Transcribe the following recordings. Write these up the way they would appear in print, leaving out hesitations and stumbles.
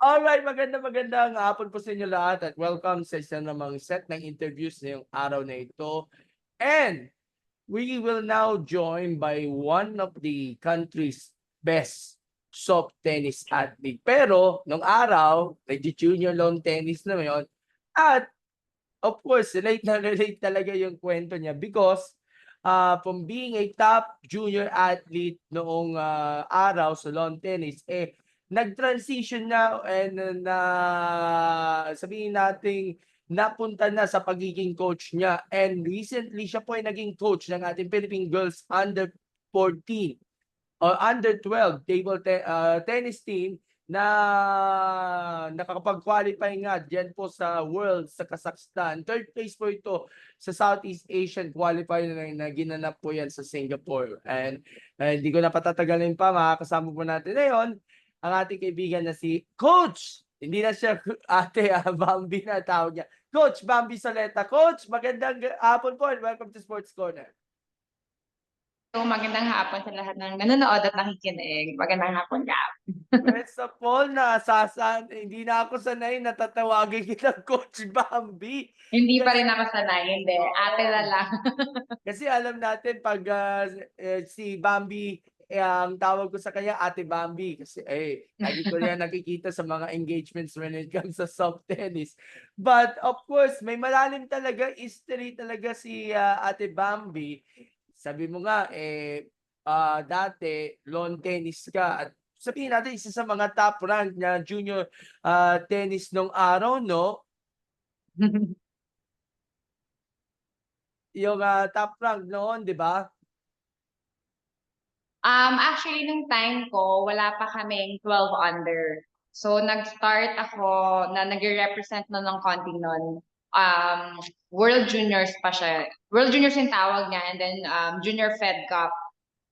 Alright, magandang hapon po sa inyo lahat at welcome sa isa namang set ng interviews ngayong araw na ito. And we will now join by one of the country's best soft tennis athlete. Pero nung araw, nag-junior lawn tennis na yun. At of course, relate na relate talaga yung kwento niya because from being a top junior athlete noong araw sa lawn tennis, nag-transition na and na sabihin nating napunta na sa pagiging coach niya. And recently, siya po ay naging coach ng ating Philippine Girls Under 14 or Under 12 tennis team na nakakapag-qualify nga diyan po sa World sa Kazakhstan. Third place po ito sa Southeast Asian qualifier na ginanap po yan sa Singapore. And hindi ko na patatagalin pa, makakasama po natin ngayon ang ating kaibigan na si Coach. Hindi na siya ate, Bambi na tawag niya. Coach Bambi Soleta. Coach, magandang hapon po and welcome to Sports Corner. So, magandang hapon sa lahat ng nanonood at nakikinig. Magandang hapon ka. First of all, hindi na ako sanay na tatawagin kitang Coach Bambi. Hindi pa rin ako sanay, hindi. Ate na lang. Kasi alam natin pag si Bambi, ang tawag ko sa kanya Ate Bambi kasi lagi ko yan nakikita sa mga engagements when it comes sa soft tennis. But of course, may malalim talaga history talaga si Ate Bambi. Sabi mo nga dati lawn tennis ka at sabihin natin isa sa mga top rank na junior tennis nung araw, no? Yung top rank noon, di ba? Actually, nung time ko, wala pa kaming 12 under. So, nag-start ako na nag-represent na ng konti nun. World Juniors pa siya. World Juniors yung tawag niya and then Junior Fed Cup.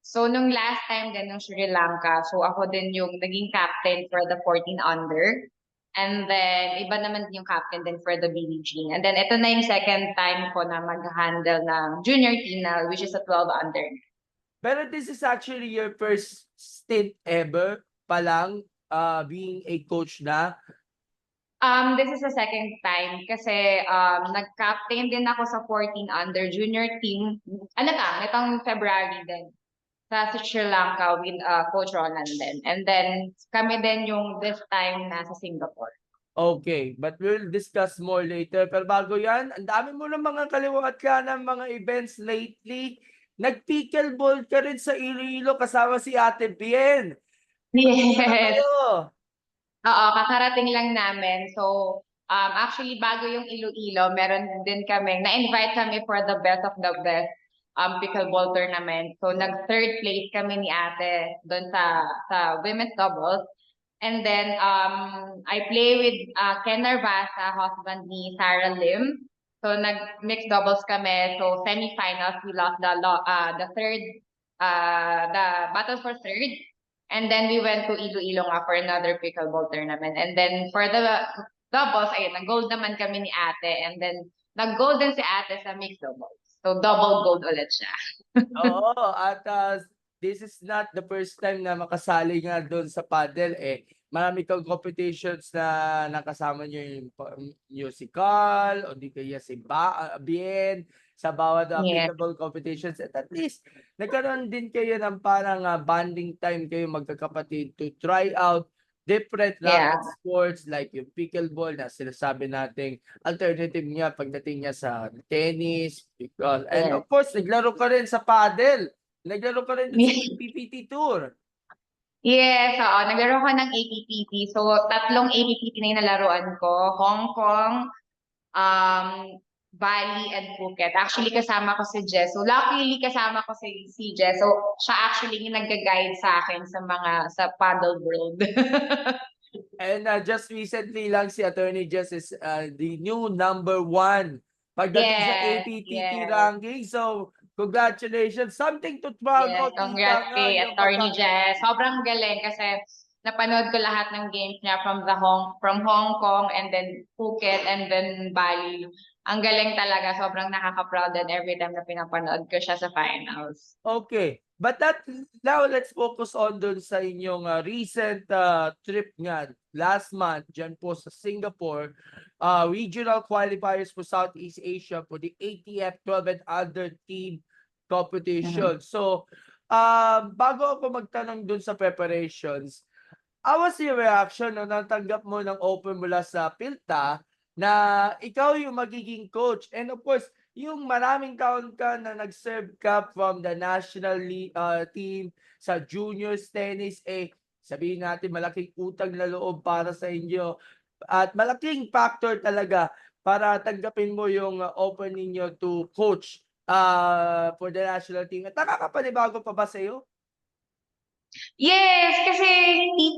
So, nung last time din nung Sri Lanka, so ako din yung naging captain for the 14 under. And then, iba naman din yung captain din for the BBG. And then, ito na yung second time ko na mag-handle ng junior team na, which is a 12 under. Pero this is actually your first stint ever pa lang being a coach na? This is the second time kasi nag-captain din ako sa 14 under junior team. Itong February din sa Sri Lanka with Coach Roland din. And then kami din yung this time nasa Singapore. Okay, but we'll discuss more later. Pero bago yan, ang dami mo ng mga kaliwat ka ng mga events lately. Nag-pickleball ka rin sa Iloilo kasama si Ate Bien. Yes. Kayo? Oo, kakarating lang namin. So, actually, bago yung Iloilo, meron din kami, na-invite kami for the best of the best pickleball tournament. So, nag-third place kami ni ate doon sa women's doubles. And then, I play with Ken Narvasa, husband ni Sarah Lim. So, nag-mixed doubles kami. So, semifinals, we lost the third, the battle for third. And then we went to Iloilo nga for another pickleball tournament. And then for the doubles, ayun, nag-gold naman kami ni ate. And then nag-gold din si ate sa mixed doubles. So double gold ulit siya. Oo, at this is not the first time na makasali nga doon sa paddle. Marami kang competitions na nakasama nyo yung musical o di kaya si Bien sa bawat applicable competitions. At least, nagkaroon din kayo ng parang bonding time kayo magkakapatid to try out different racket sports like yung pickleball na sinasabi nating alternative niya pagdating niya sa tennis. And of course, naglaro ka rin sa paddle. Naglaro ka rin sa APPT Tour. Yes, oo. Naglaro ko ng APPT. So, 3 APPT na yung nalaruan ko. Hong Kong, Bali, and Phuket. Actually, kasama ko si Jess. So, luckily, kasama ko si Jess. So, siya actually yung nag-guide sa akin sa paddle world. And just recently lang si Attorney Jess is the new #1 pagdating sa APTT ranking. So, congratulations. Something to proud of. Congrats kay Attorney Jess. Sobrang galing kasi napanood ko lahat ng games niya from Hong Kong and then Phuket and then Bali. Ang galing talaga. Sobrang nakaka-proud and every time na pinapanood ko siya sa finals. Okay. But now let's focus on dun sa inyong recent trip nga last month dyan po sa Singapore, regional qualifiers for Southeast Asia for the ATF 12 and under team competition. So, bago ako magtanong dun sa preparations, how was your reaction nung natanggap mo ng offer mula sa PhilTA na ikaw yung magiging coach? And of course, yung maraming taon ka na nag-serve ka from the national team sa juniors tennis, sabihin natin malaking utang na loob para sa inyo at malaking factor talaga para tanggapin mo yung offer ninyo to coach for the national team. At nakakapanibago pa ba sa'yo? Yes, kasi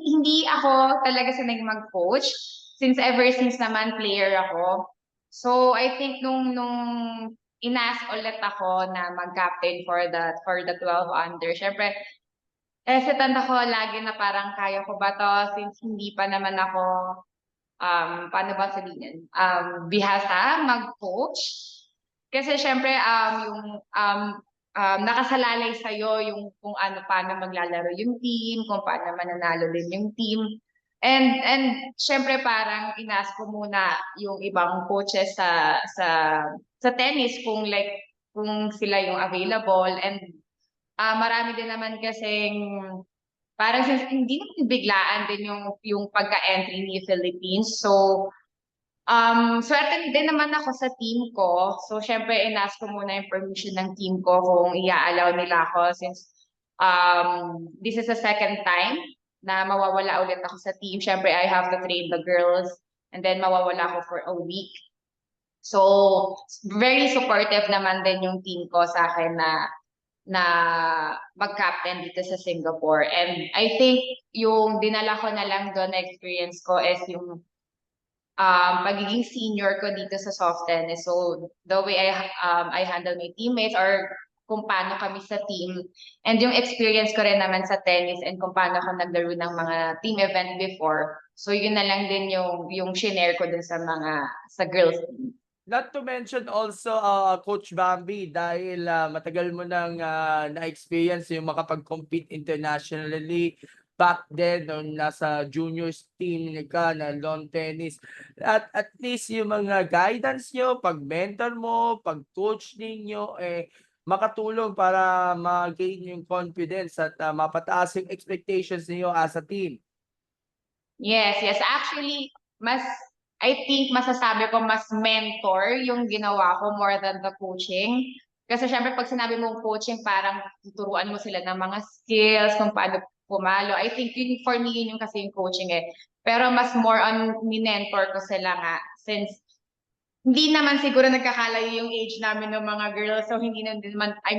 hindi ako talaga sanay mag-coach since naman player ako. So I think nung inask ulit ako na mag-captain for the 12 under, syempre hesitant ako lagi na parang kaya ko ba to since hindi pa naman ako paano ba sabihin, bihasa mag-coach. Kasi syempre nakasalalay sa'yo yung kung ano paano maglalaro yung team, kung paano mananalo din yung team. And syempre parang inask ko muna yung ibang coaches sa tennis kung sila yung available and marami din naman kasing parang hindi naman biglaan din yung pagka-entry ni Philippines. So swerte din naman ako sa team ko. So, syempre, inask ko muna yung permission ng team ko kung i-allow nila ako since this is the second time na mawawala ulit ako sa team. Syempre, I have to train the girls and then mawawala ako for a week. So, very supportive naman din yung team ko sa akin na mag-captain dito sa Singapore. And I think yung dinala ko na lang doon na experience ko is yung pagiging senior ko dito sa soft tennis. So the way I handle my teammates or kung paano kami sa team and yung experience ko rin naman sa tennis and kung paano ako naglaro ng mga team event before. So yun na lang din yung shinare ko dun sa girls team. Not to mention also, Coach Bambi, dahil matagal mo nang na-experience yung makapag-compete internationally back then nung nasa juniors team ka na lawn tennis. At least yung mga guidance nyo, pag-mentor mo, pag-coach ninyo, makatulong para ma-gain yung confidence at mapataas yung expectations niyo as a team. Yes. Actually, I think masasabi ko mas mentor yung ginawa ko more than the coaching. Kasi syempre pag sinabi mong coaching, parang tuturuan mo sila ng mga skills, kung paano pumalo. I think for me, yun yung kasi yung coaching eh. Pero mas more on minentor ko sila nga. Since hindi naman siguro nagkakalayo yung age namin ng mga girls. So hindi naman, I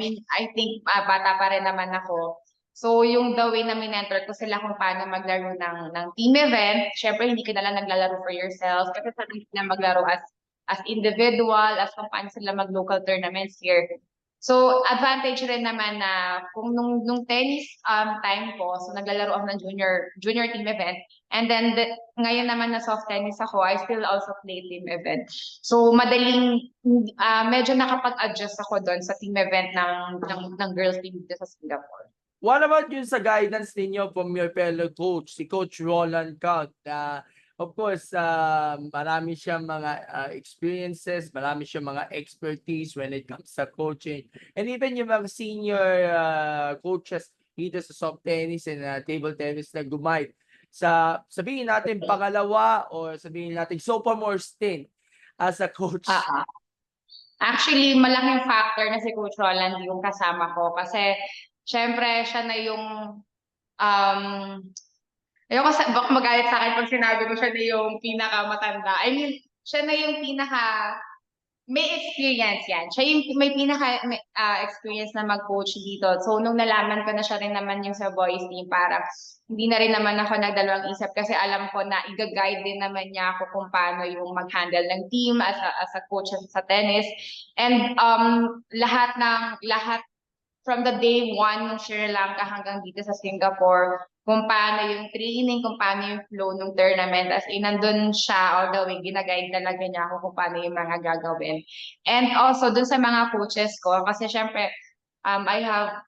think bata pa rin naman ako. So, yung the way na minentor ko sila kung paano maglaro ng team event, syempre hindi ka na lang naglalaro for yourself. Kasi sabi sila maglaro as individual, as kung paano sila mag-local tournaments here. So, advantage rin naman na kung nung tennis time ko, so naglalaro ako ng junior team event. And then, ngayon naman na soft tennis ako, I still also play team event. So, madaling, medyo nakapag-adjust ako doon sa team event ng girls team dito sa Singapore. What about yun sa guidance ninyo from your fellow coach, si Coach Roland Count? Of course, marami siyang mga experiences, marami siyang mga expertise when it comes sa coaching. And even yung mga senior coaches dito sa soft tennis and table tennis na guide sa, sabihin natin, pangalawa or sabihin natin, sophomore stint as a coach. Actually, malaking factor na si Coach Roland yung kasama ko kasi syempre siya na yung ayoko baka magalit sa akin pag sinabi ko siya na yung pinakamatanda. I mean, siya na yung may experience yan. Siya yung may experience na mag-coach dito. So, nung nalaman ko na siya rin naman yung sa boys team, para hindi na rin naman ako nagdalawang isip kasi alam ko na i-guide din naman niya ako kung paano yung mag-handle ng team as a coach sa tennis. And lahat from the day one ng Sri Lanka hanggang dito sa Singapore, kung paano yung training, kung paano yung flow ng tournament. As in, nandun siya all the way, ginaguide talaga niya ako kung paano yung mga gagawin. And also, dun sa mga coaches ko, kasi syempre, I have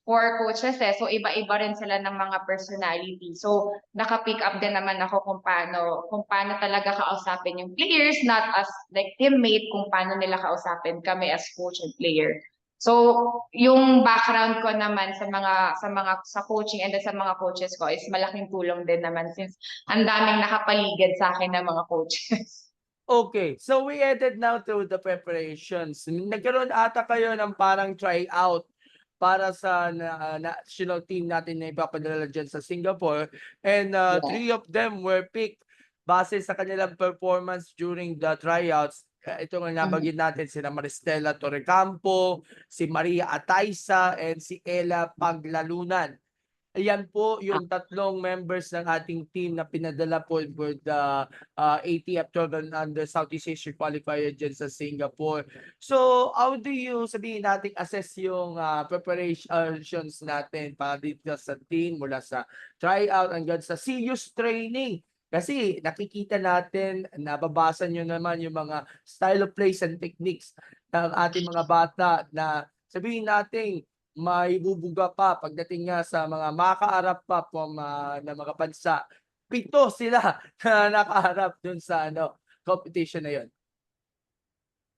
four coaches eh. So iba-iba rin sila ng mga personality. So naka-pick up din naman ako kung paano talaga kausapin yung players, not as like teammate, kung paano nila kausapin kami as coach and player. So yung background ko naman sa coaching and then sa mga coaches ko is malaking tulong din naman since ang daming nakapaligid sa akin ng mga coaches. Okay, so we headed now to the preparations. Nagkaroon ata kayo ng parang tryout para sa national team natin na ipapadala diyan sa Singapore, and Yeah. 3 of them were picked base sa kanilang performance during the tryouts. Ito nga nabanggit natin sina Maristela Torrecampo, si Maria Ataysa, and si Ella Paglalunan. Ayan po yung tatlong members ng ating team na pinadala po for the ATF 12 and under Southeast Asia qualifier dyan sa Singapore. So, how do you, sabihin natin, assess yung preparations natin para dito sa team mula sa tryout hanggang sa serious training? Kasi nakikita natin, nababasa nyo naman yung mga style of plays and techniques ng ating mga bata na sabihin natin, may bubuga pa pagdating nga sa mga makaharap pa na mga bansa. 7 sila na nakaharap dun sa competition na yun.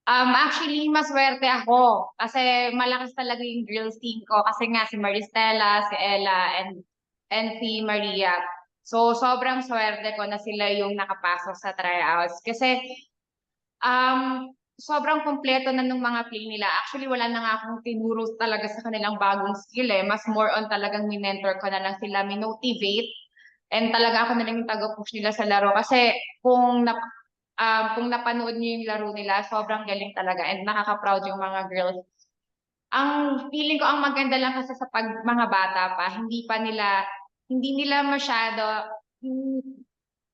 Actually, maswerte ako kasi malakas talaga yung girls team ko kasi nga si Maristela, si Ella, and si Maria. So, sobrang swerte ko na sila yung nakapasok sa tryouts kasi sobrang kumpleto na ng mga play nila. Actually, wala na nga akong tinuro talaga sa kanilang bagong skill eh. Mas more on talagang minentor ko na lang sila, minotivate. And talaga ako na lang yung taga-push nila sa laro. Kasi kung napanood niyo yung laro nila, sobrang galing talaga. And nakaka-proud yung mga girls. Ang feeling ko ang maganda lang kasi sa mga bata pa, hindi nila masyado,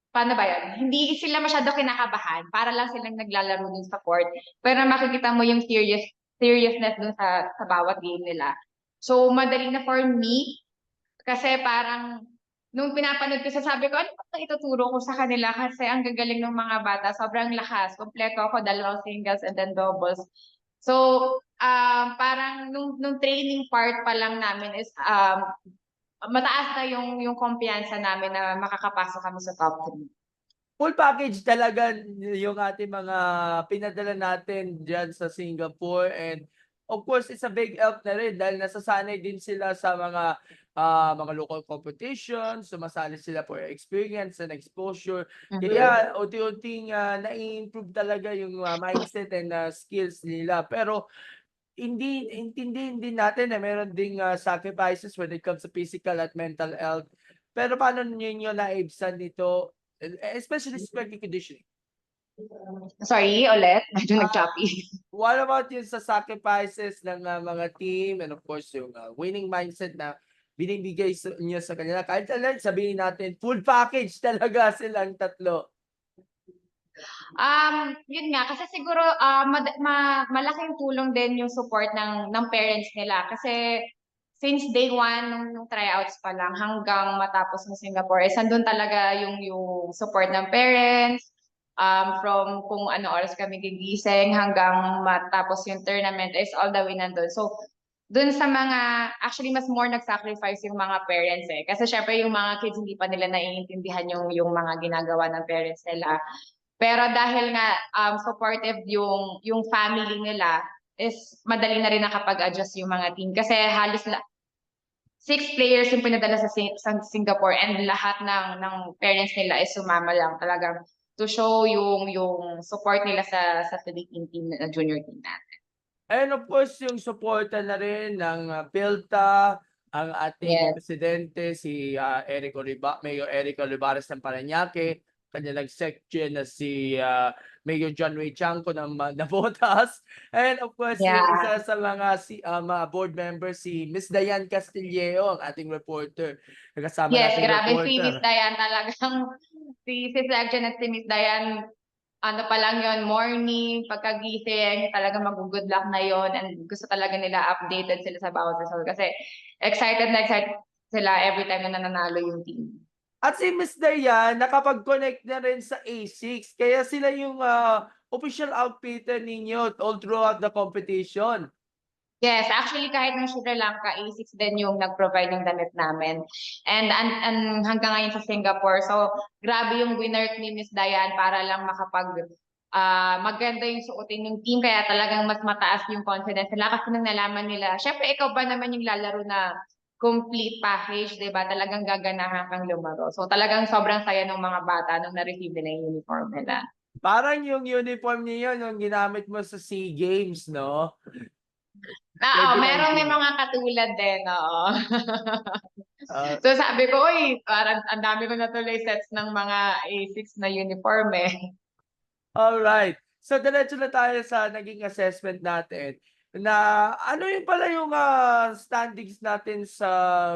paano ba yun? Hindi sila masyado kinakabahan. Para lang silang naglalaro dun sa court. Pero makikita mo yung seriousness dun sa bawat game nila. So, madali na for me. Kasi parang, nung pinapanood ko, sabi ko, ano ba ituturo ko sa kanila? Kasi ang gagaling ng mga bata. Sobrang lakas. Kompleto ako, dalawang singles and then doubles. So, parang nung training part pa lang namin is, mataas na yung kumpiyansa namin na makakapasok kami sa top 3. Full package talaga yung ating mga pinadala natin diyan sa Singapore, and of course it's a big help na rin dahil nasasanay din sila sa mga local competitions, sumasali sila for experience and exposure. Kaya unti-unting nai-improve talaga yung mindset and skills nila. Pero intindihin din natin na meron ding sacrifices when it comes to physical at mental health. Pero paano ninyo naibsan nito, especially strength and conditioning? Sorry, ulit. Medyo Ah, nag-choppy. What about yung sa sacrifices ng mga team, and of course yung winning mindset na binibigay niyo sa kanila? Kahit sabihin natin full package talaga silang tatlo. Yun nga, kasi siguro malaking tulong din yung support ng parents nila. Kasi since day one, nung tryouts pa lang hanggang matapos ng Singapore, sandun talaga yung support ng parents, from kung ano oras kami gigising hanggang matapos yung tournament is all the way nandun. So, dun sa actually mas more nag-sacrifice yung mga parents eh. Kasi syempre yung mga kids hindi pa nila naiintindihan yung mga ginagawa ng parents nila. Pero dahil nga supportive yung family nila, is madali na rin nakapag-adjust yung mga team. Kasi halos 6 players yung pinadala sa Singapore, and lahat ng parents nila is sumama lang talaga to show yung support nila sa Philippine team na junior team natin. And of course, yung suporta na rin ng PhilTA, ang ating Yes. presidente, si Mayor Eric Olivares ng Parañaque, kanilang section na si Mayor John Ray Chanco ng Navotas, and of course, yung Yeah. isa sa mga board members, si Miss Diane Castilleo, ang ating reporter. Kasama Yes, nating grabe si Miss reporter. Diane talagang si Section at si Miss Diane, ano pa lang yon, morning, pagkagising, talaga mag-good luck na yon, and gusto talaga nila updated sila sa bawat result kasi excited sila every time na nananalo yung team. At si Miss Diane nakapag-connect na rin sa A6, kaya sila yung official outfitter ninyo all throughout the competition. Yes, actually kahit ng Sri Lanka, A6 din yung nag-provide ng damit namin. And hanggang ngayon sa Singapore. So, grabe yung winner ni Miss Dayan para lang maganda yung suotin ng team. Kaya talagang mas mataas yung confidence nila kasi nang nalaman nila. Syempre, ikaw ba naman yung lalaro na complete package, di ba? Talagang gaganahan kang lumaro. So, talagang sobrang saya ng mga bata nung na-receive nila yung uniform nila. Parang yung uniform niyo yung ginamit mo sa SEA Games, no? Oo, meron may 2019. mga katulad din, oo. Ah, So sabi ko, uy, parang ang dami ko natuloy sets ng mga A6 na uniform eh. alright. So, diretso na tayo sa naging assessment natin na ano yung pala yung standings natin sa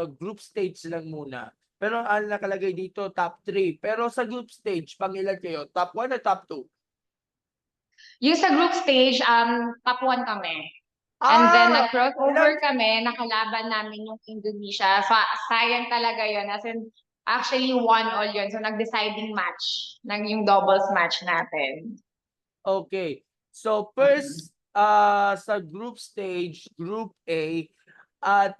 group stage lang muna. Pero ang nakalagay dito, top 3. Pero sa group stage, pangilan kayo? Top 1 o top 2? Yung sa group stage, top 1 kami. And then Ah! Ilan? nag-crossover kami, nakalaban namin yung Indonesia. Sayang talaga yun. As in, actually 1-1 yun. So nag-deciding match, yung doubles match natin. Okay. So, Mm. first, sa group stage, Group A, at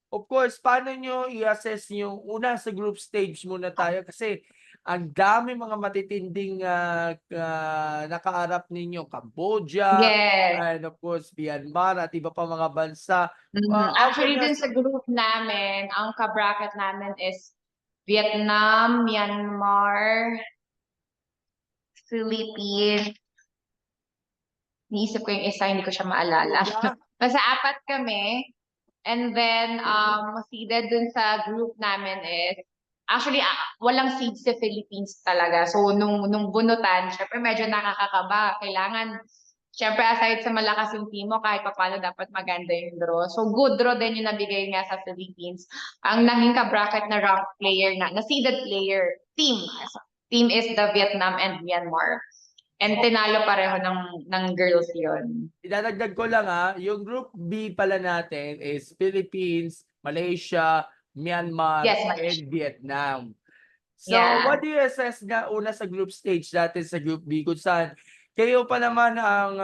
of course, paano nyo i-assess yung una sa group stage muna tayo kasi ang dami mga matitinding nakaharap ninyo, Cambodia, Yes. and of course, Myanmar at iba pa mga bansa. How can Actually, you dun sa group namin, ang ka-bracket namin is Vietnam, Myanmar, Philippines. Niisip ko yung isa, hindi ko siya maalala. Cambodia? Basta apat kami. And then, seeded dun sa group namin is, actually, walang seed sa Philippines talaga. So, nung bunutan, syempre medyo nakakakaba. Kailangan, syempre aside sa malakas yung team mo, kahit pa paano dapat maganda yung draw. So, good draw din yung nabigay nga sa Philippines. Ang naging ka-bracket na rank player na seeded player, team is the Vietnam and Myanmar. And tinalo pareho ng girls yon. Idadagdag ko lang yung Group B pala natin is Philippines, Malaysia, Myanmar, Yes, and Malaysia. Vietnam. So, Yeah. what do you assess nga una sa group stage natin sa Group B kung saan kayo pa naman ang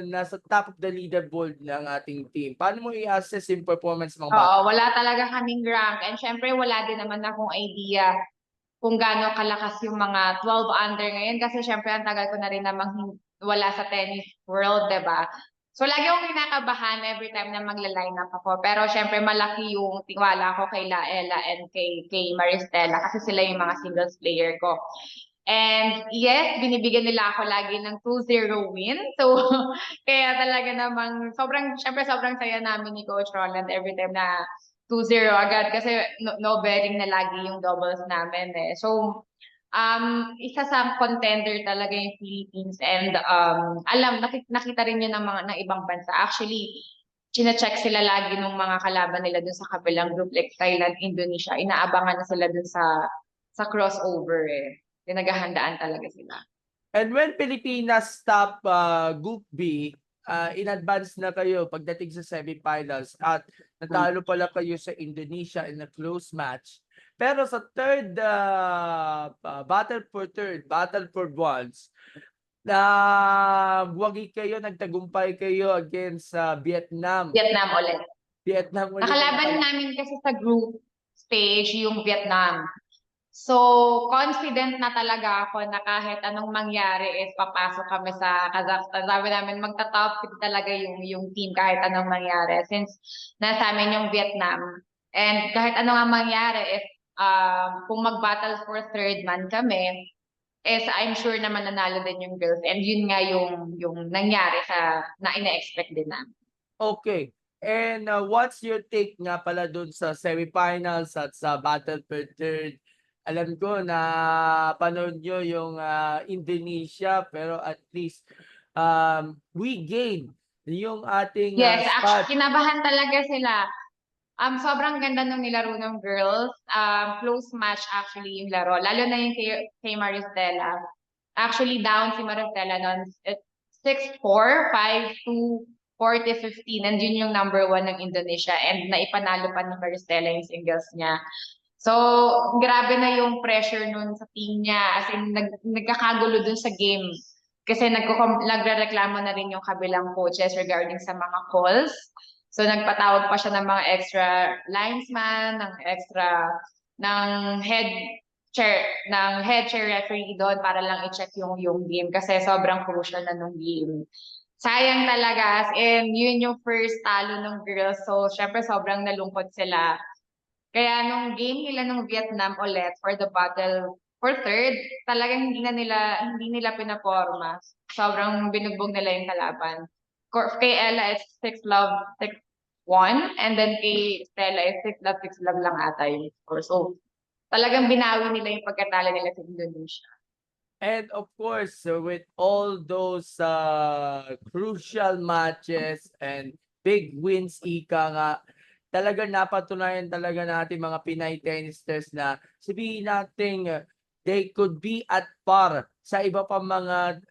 nasa top of the leaderboard ng ating team? Paano mo i-assess yung performance ng mga Oo, bata? wala talaga kaming rank. And syempre, wala din naman akong idea kung gaano kalakas yung mga 12 under ngayon. Kasi syempre, ang tagal ko na rin namang wala sa tennis world, 'di ba? So, lagi akong kinakabahan every time na magla-line up ako. Pero syempre, malaki yung tiwala ko kay Laela and kay Maristela kasi sila yung mga singles player ko. And yes, binibigyan nila ako lagi ng 2-0 win. So, kaya talaga namang syempre sobrang saya namin ni Coach Roland every time na 2-0 agad kasi no betting na lagi yung doubles namin eh. So, isa sa contender talaga yung Philippines and nakita rin yun ng ibang bansa. Actually, chine-check sila lagi ng mga kalaban nila dun sa kabilang group like Thailand, Indonesia. Inaabangan na sila dun sa crossover eh. Pinaghahandaan talaga sila. And when Pilipinas top Group B, in advance na kayo pagdating sa semifinals at natalo pala kayo sa Indonesia in a close match. Pero sa third, battle for bronze, wagi kayo, nagtagumpay kayo against Vietnam. Vietnam ulit. Vietnam ulit. Nakalaban namin kasi sa group stage yung Vietnam. So, confident na talaga ako na kahit anong mangyari is papasok kami sa Kazakhstan. Sabi namin, magta-top 3 talaga yung team kahit anong mangyari since nasa amin yung Vietnam. And kahit anong nga mangyari, if kung mag-battle for third man kami, is I'm sure na mananalo din yung girls. And yun nga yung nangyari na ina-expect din namin. Okay. And what's your take nga pala dun sa semifinals at sa battle for third? Alam ko na panood nyo yung Indonesia pero at least we gained yung ating Yes, spot. actually, kinabahan talaga sila. Sobrang ganda nung nilaro ng girls. Close match actually yung laro. Lalo na yung kay Maristela. Actually, down si Maristela noon. 6-4, 5-2, 40-15. And yun yung number 1 ng Indonesia. And naipanalo pa ni Maristela yung singles niya. So, grabe na yung pressure nun sa team niya. As in, nagkakagulo dun sa game. Kasi nagrereklamo na rin yung kabilang coaches regarding sa mga calls. So nagpatawag pa siya ng mga extra linesman, ng head head chair referee doon para lang i-check yung game kasi sobrang crucial na nung game. Sayang talaga, as in, yun yung first talo ng girls. So, syempre sobrang nalungkot sila. Kaya nung game nila ng Vietnam ulit for the battle for third, talagang hindi nila pinaporma. Sobrang binugbog nila yung kalaban. Kay Ella, it's 6-love, 6-1. And then kay Stella, it's 6-love lang ata yung score. So, talagang binawi nila yung pagkatalo nila sa Indonesia. And of course, with all those crucial matches and big wins, ika nga, talaga napatunayan talaga natin mga Pinay tennisers na sabihin natin they could be at par sa iba pa mga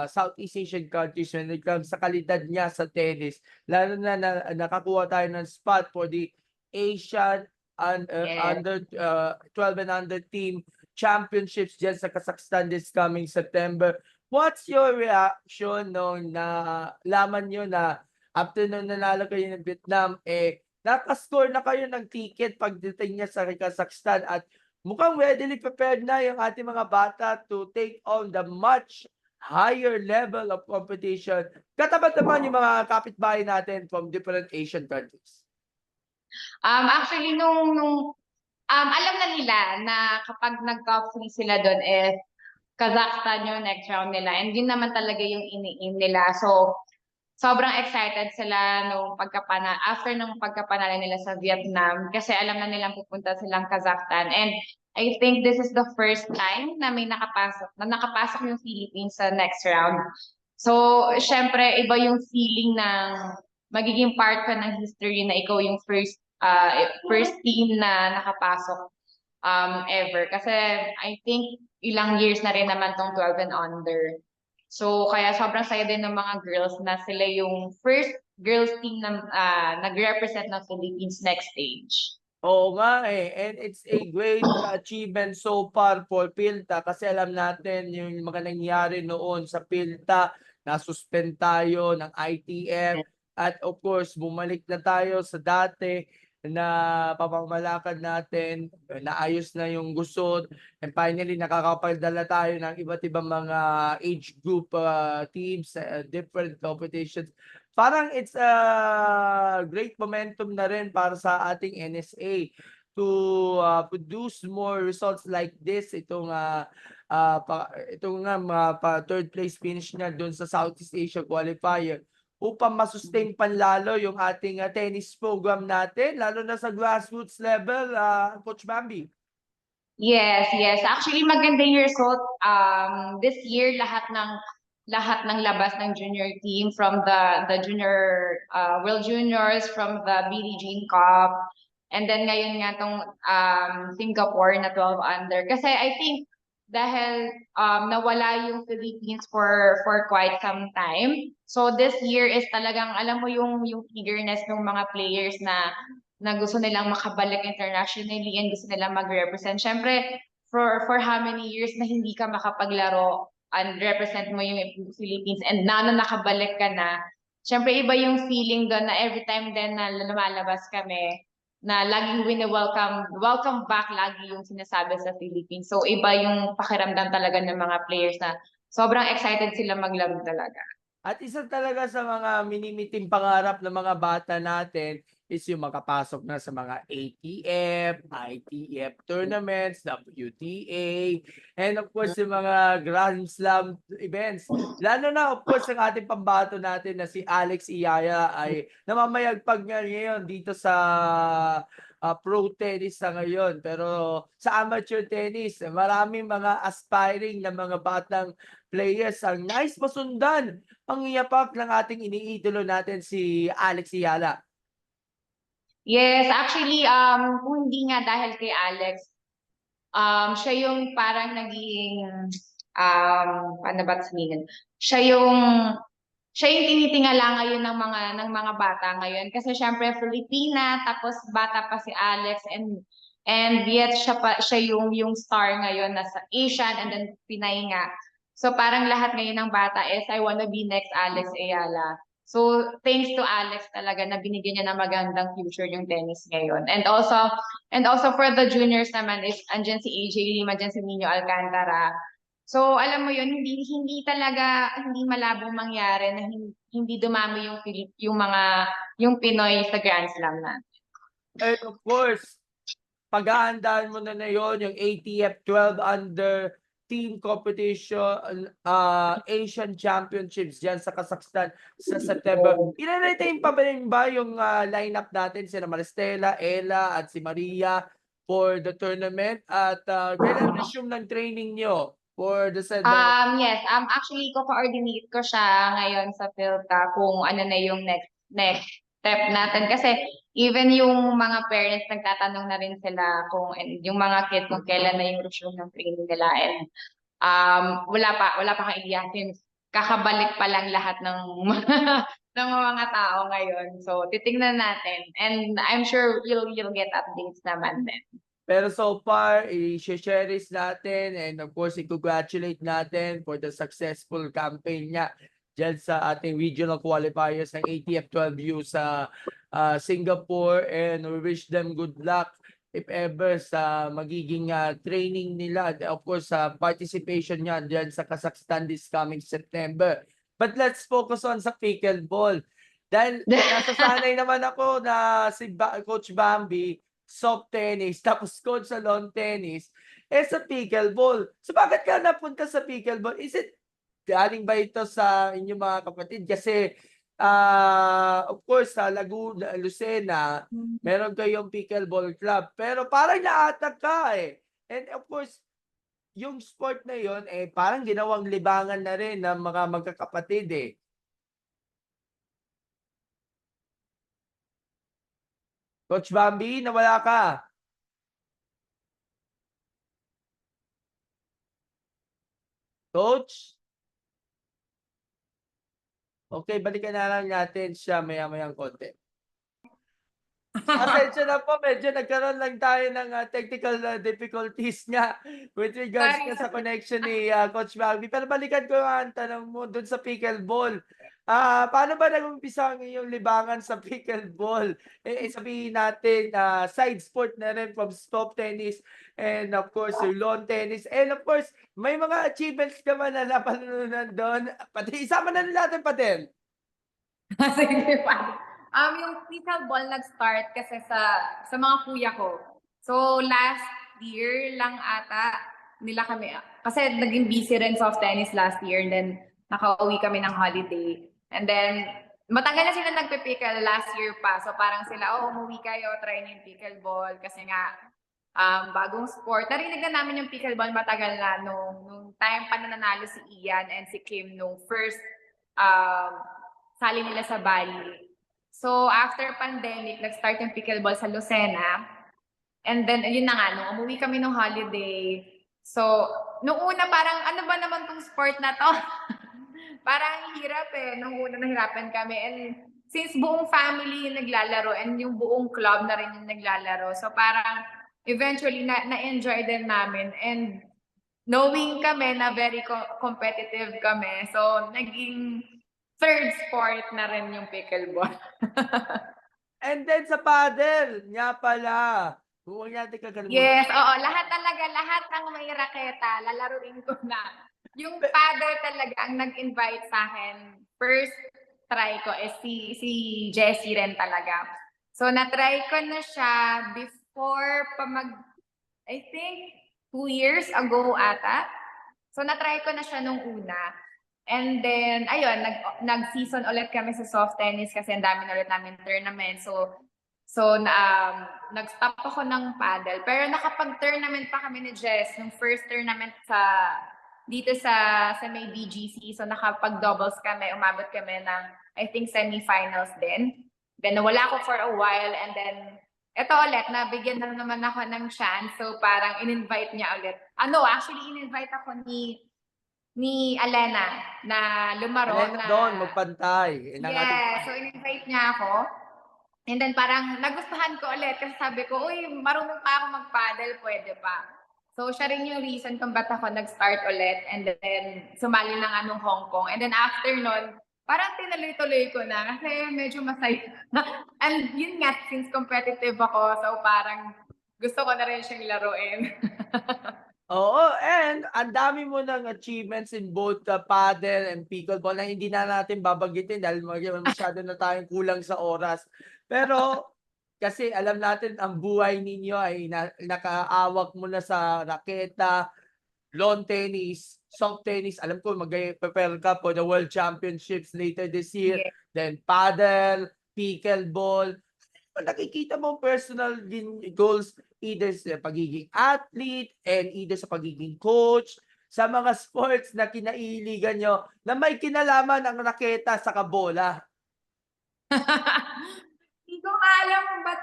Southeast Asian countries when it comes sa kalidad niya sa tennis. Lalo na, nakakuha tayo ng spot for the Asian Yes. under 12 and under team championships dyan sa Kazakhstan this coming September. What's your reaction nung nalaman nyo na after nung nanalo kayo ng Vietnam, nakascore na kayo ng ticket pagdating niya sa Kazakhstan at mukhang readily prepared na yung ating mga bata to take on the much higher level of competition. Katapat naman yung mga kapitbahay natin from different Asian countries. Actually, alam na nila na kapag nag-top 3 sila doon Kazakhstan yung next round nila. And yun naman talaga yung ini-aim nila. So, sobrang excited sila after nung pagkapanalo nila sa Vietnam kasi alam na nilang pupunta silang Kazakhstan. And I think this is the first time na nakapasok yung Philippines sa next round. So, syempre, iba yung feeling ng magiging part ka ng history na ikaw yung first team na nakapasok ever. Kasi I think ilang years na rin naman tong 12 and under. So, kaya sobrang saya din ng mga girls na sila yung first girls team na nag-represent ng Philippines next stage. Oo nga and it's a great achievement so far for PhilTA kasi alam natin yung mga nangyari noon sa PhilTA, na-suspend tayo ng ITF at of course bumalik na tayo sa dati na pamamalakad natin, naayos na yung gusot and finally nakakapagdala tayo ng iba't ibang mga age group teams, different competitions. Parang it's a great momentum na rin para sa ating NSA to produce more results like this. Ito nga third place finish niya doon sa Southeast Asia qualifier upang masustain panlalo yung ating tennis program natin, lalo na sa grassroots level, Coach Bambi. Yes, yes. Actually, maganda yung result. This year, lahat ng labas ng junior team from the junior World Juniors, from the Billie Jean Cup, and then ngayon nga tong Singapore na 12 under. Kasi I think dahil nawala yung Philippines for quite some time. So this year is talagang alam mo yung eagerness ng mga players na gusto nilang makabalik internationally and gusto nilang mag-represent. Syempre, for how many years na hindi ka makapaglaro and represent mo yung Philippines and na nakabalik ka na, syempre iba yung feeling doon na every time din na lumalabas kami, na laging welcome back lagi yung sinasabi sa Philippines. So iba yung pakiramdam talaga ng mga players na sobrang excited sila maglaro talaga. At isa talaga sa mga minimiting pangarap ng mga bata natin is yung makapasok na sa mga ATF, ITF tournaments, WTA, and of course yung mga Grand Slam events. Lalo na of course ang ating pambato natin na si Alex Iyaya ay namamayagpag niya ngayon dito sa pro tennis na ngayon. Pero sa amateur tennis, maraming mga aspiring na mga batang players ang nice masundan ang iyapak ng ating iniidolo natin si Alex Iyala. Yes, actually, kung hindi nga dahil kay Alex, siya yung parang naging, paano ba sabihin? Siya yung tinitingala ngayon ng mga bata ngayon. Kasi syempre Filipina, tapos bata pa si Alex, and yet siya yung star ngayon nasa Asian and then Pinay nga. So parang lahat ngayon ng bata is I wanna be next Alex Ayala. So thanks to Alex talaga na binigyan niya ng magandang future yung tennis ngayon. And also for the juniors naman is andyan si AJ Lima, andyan si Nino Alcantara. So alam mo yun, hindi talaga hindi malabong mangyari na hindi dumami yung Pinoy sa Grand Slam na. And of course, paghahandaan mo na yon yung ATF 12 under team competition, Asian Championships dyan sa Kazakhstan sa September. I-retain pa rin ba yung lineup natin, sina Maristela, Ella at si Maria for the tournament? At kailan resume ng training nyo for the said Yes, actually ko-coordinate ko siya ngayon sa PhilCA kung ano na yung next step natin kasi even yung mga parents nagtatanong na rin sila kung yung mga kids kung kailan na yung resume ng training nila and wala pa kang idea since kakabalik pa lang lahat ng ng mga tao ngayon. So titingnan natin and I'm sure you'll get updates naman din. Pero so far, i-cherish natin and of course, i-congratulate natin for the successful campaign niya dyan sa ating regional qualifiers ng ATF 12U sa Singapore, and we wish them good luck if ever sa magiging training nila. Of course, sa participation niya dyan sa Kazakhstan this coming September. But let's focus on sa pickleball. Dahil nasasanay naman ako na si Coach Bambi, soft tennis, tapos coach sa lawn tennis, sa pickleball. So bakit ka napunta sa pickleball? Is it galing ba ito sa inyong mga kapatid? Kasi of course sa Laguna, Lucena, meron kayong pickleball club. Pero parang naatag ka eh. And of course, yung sport na yon parang ginawang libangan na rin ng mga magkakapatid eh. Coach Bambi, nawala ka. Coach? Okay, balikan na lang natin siya maya-mayang konti. Pasensya na po, medyo nagkaroon lang tayo ng technical difficulties nga with regards Sorry. sa connection ni Coach Bambi. Pero balikan ko ang tanong mo dun sa pickleball. Paano ba nag-umpisa ang iyong libangan sa pickleball? Sabihin natin, side sport na rin from stop tennis and of course, yung lawn tennis. And of course, may mga achievements ka ba na napanunan doon? Pati isama na natin patin. Sige pa. Yung pickleball nag-start kasi sa mga kuya ko. So last year lang ata nila kami, kasi naging busy rin soft tennis last year and then nakauwi kami ng holiday. And then matagal na sila nagpe-pickle last year pa. So parang sila, umuwi kayo, try niyo yung pickleball kasi nga bagong sport. Narinig na namin yung pickleball matagal na nung time pa na nanalo si Ian and si Kim nung first sali nila sa Bali. So, after pandemic, nag-start yung pickleball sa Lucena. And then, yun na nga, nung umuwi kami ng holiday. So, nung una parang, ano ba naman tong sport na to? Parang hirap eh. Nung una nahirapan kami. And since buong family yung naglalaro and yung buong club na rin yung naglalaro. So, parang eventually na-enjoy din namin. And knowing kami na very competitive kami. So, naging third sport na rin yung pickleball. And then sa paddle, nga pala. Huwag natin kagalimutan. Yes, oo. Lahat ng may raketa, lalaruin ko na. Yung paddle talaga ang nag-invite sa akin. First try ko is si Jessie rin talaga. So, na-try ko na siya before I think 2 years ago ata. So, na-try ko na siya nung una. And then, ayun, nag-season ulit kami sa soft tennis kasi ang dami na ulit namin tournament. So nag-stop ako ng paddle. Pero nakapag-tournament pa kami ni Jess nung first tournament dito sa may BGC. So nakapag-doubles kami, umabot kami ng, I think, semi-finals din. Then nawala ako for a while and then eto ulit, nabigyan na naman ako ng chance. So parang in-invite niya ulit. Actually, in-invite ako ni Alena na lumaro. Alena doon, magpantay. Yeah, so in-invite niya ako. And then parang nagustuhan ko ulit kasi sabi ko, uy, marunong pa ako mag-paddle, pwede pa. So, siya rin yung reason kung ba't ako nag-start ulit and then sumali na nga nung Hong Kong. And then after nun, parang tinuloy-tuloy ko na kasi medyo masaya. And yun nga, since competitive ako, so parang gusto ko na rin siyang laruin. Oo, and ang dami mo ng achievements in both paddle and pickleball na hindi na natin babanggitin dahil masyado na tayong kulang sa oras. Pero kasi alam natin ang buhay ninyo ay nakaawak mo na sa raketa, lawn tennis, soft tennis. Alam ko prepare ka for the World Championships later this year. Yeah. Then paddle, pickleball. Nakikita mo personal din goals either sa pagiging athlete and either sa pagiging coach, sa mga sports na kinahiligan niyo na may kinalaman ang raketa sa bola. Hindi ko nga alam ba't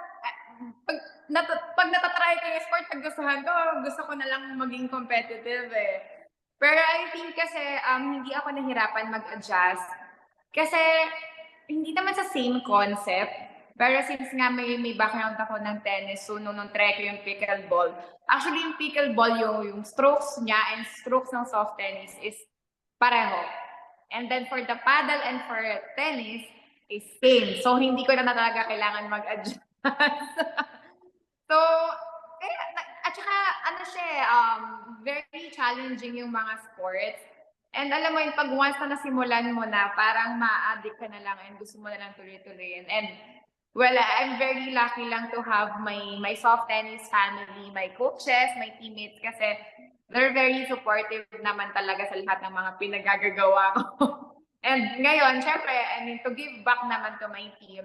pag pag nata-try ko yung sport, nagustuhan ko, gusto ko na lang maging competitive, eh. Pero I think kasi, hindi ako nahirapan mag-adjust. Kasi hindi naman sa same concept, pero since nga may background ako ng tennis, so nung try ko yung pickleball, actually yung pickleball yung strokes niya and strokes ng soft tennis is pareho. And then for the paddle and for tennis is same. So hindi ko na talaga kailangan mag-adjust. So, kaya, at saka ano siya, very challenging yung mga sports. And alam mo yun, pag once na nasimulan mo na, parang ma-addict ka na lang and gusto mo na lang tuloy-tuloyin. And well, I'm very lucky lang to have my soft tennis family, my coaches, my teammates, kasi they're very supportive naman talaga sa lahat ng mga pinagagagawa ko. And ngayon, syempre, I mean, to give back naman to my team.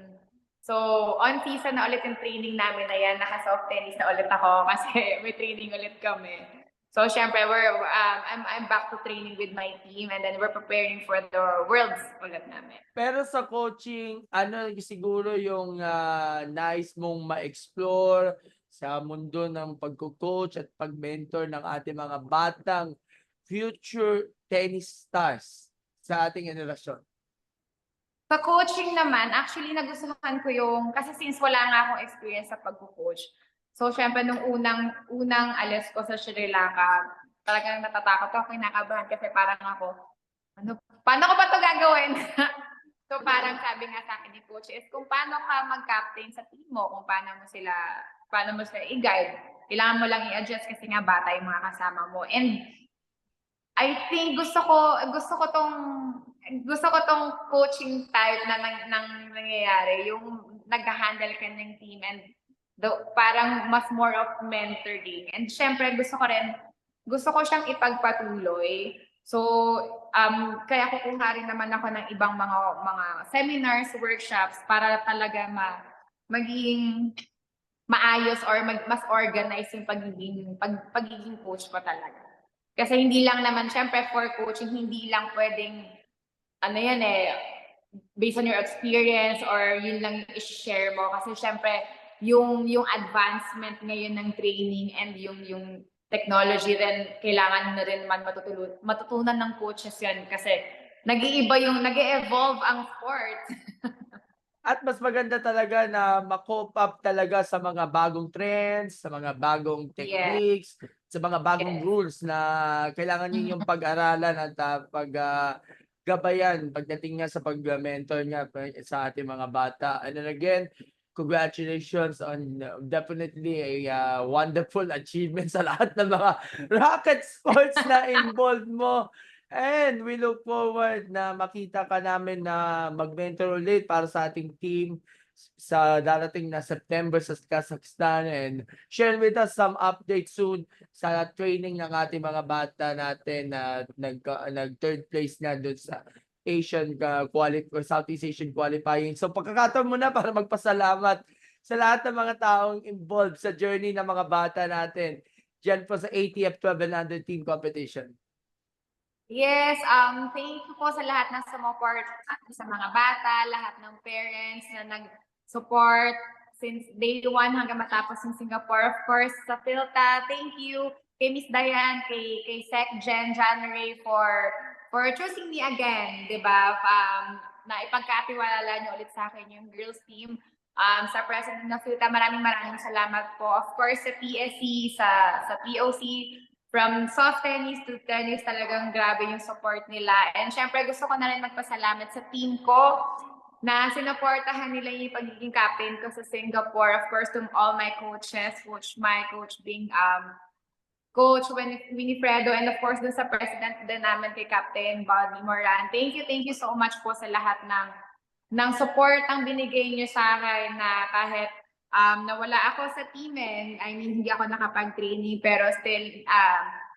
So, on season na ulit yung training namin na yan, naka-soft tennis na ulit ako kasi may training ulit kami. So, syempre, I'm back to training with my team and then we're preparing for the Worlds ulit namin. Pero sa coaching, ano siguro yung nais mong ma-explore sa mundo ng pagko-coach at pag-mentor ng ating mga batang future tennis stars sa ating henerasyon? Sa coaching naman, actually nagustuhan ko yung, kasi since wala nga akong experience sa pagko-coach, so syempre nung unang alis ko sa Sri Lanka, talagang natatakot ako, kinakabahan kasi parang ako, paano ko ba ito gagawin? So parang sabi nga sa akin ni coach is kung paano ka mag-captain sa team mo, kung paano mo sila i-guide. Kailangan mo lang i-adjust kasi nga bata yung mga kasama mo. And I think gusto ko tong coaching type na nangyayari, yung nagha-handle ka ng team and parang mas more of mentoring. And syempre gusto ko siyang ipagpatuloy. So, kaya kukuha rin naman ako ng ibang mga seminars, workshops para talaga maging maayos or mas organized yung pagiging coach ko talaga. Kasi hindi lang naman, syempre for coaching, hindi lang pwedeng, based on your experience or yun lang yung i-share mo. Kasi syempre, yung advancement ngayon ng training and yung technology rin, kailangan na rin man matutunan ng coaches yan kasi nag-e-evolve ang sport. At mas maganda talaga na ma-cope up talaga sa mga bagong trends, sa mga bagong techniques, sa mga bagong rules na kailangan ninyong pag-aralan at gabayan pagdating nga sa pag-mentor nga sa ating mga bata. And then again, congratulations on definitely a wonderful achievement sa lahat ng mga racket sports na involved mo. And we look forward na makita ka namin na mag-mentor ulit para sa ating team sa darating na September sa Kazakhstan, and share with us some updates soon sa training ng ating mga bata natin na nag-third place na doon sa Southeast Asian qualifying. So pagkakataon mo na para magpasalamat sa lahat ng mga taong involved sa journey ng mga bata natin diyan po sa ATF 1200 team competition. Yes, thank you po sa lahat ng sumuport sa mga bata, lahat ng parents na nag-support since day one hanggang matapos yung Singapore. Of course, sa PhilTA, thank you kay Miss Diane, kay Sec Jen Ray for choosing me again, di ba? Na ipagkatiwala niyo ulit sa akin yung girls team. sa President ng FILTA, maraming salamat po. Of course, sa PSC, sa POC, from soft tennis to tennis, talagang grabe yung support nila. And syempre, gusto ko na rin magpasalamat sa team ko na sinuportahan nila yung pagiging captain ko sa Singapore. Of course, to all my coaches, Coach Mike, Coach Bing, Coach Winifredo, and of course, dun sa president din namin kay Captain Bobby Moran. Thank you so much po sa lahat ng support ang binigay niyo sa akin na kahit nawala ako sa team I mean, hindi ako nakapag-training, pero still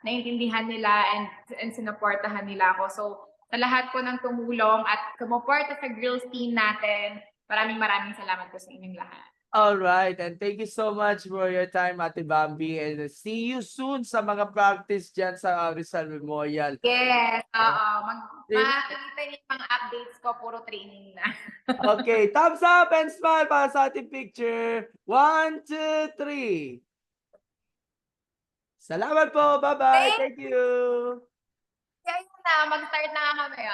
naintindihan nila and sinuportahan nila ako. So, sa lahat po ng tumulong at sumuporta sa girls team natin, maraming salamat po sa inyong lahat. All right, and thank you so much for your time, Ate Bambi, and see you soon sa mga practice dyan sa Rizal Memorial. Yes, oo. Makikita niyo yung mga updates ko, puro training na. Okay, thumbs up and smile para sa ating picture. 1, 2, 3. Salamat po. Bye-bye. Thank you. Kaya yun na, mag-start na nga kami.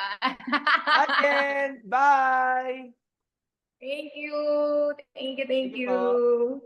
Again. Bye. Thank you. Thank Thank you po. you.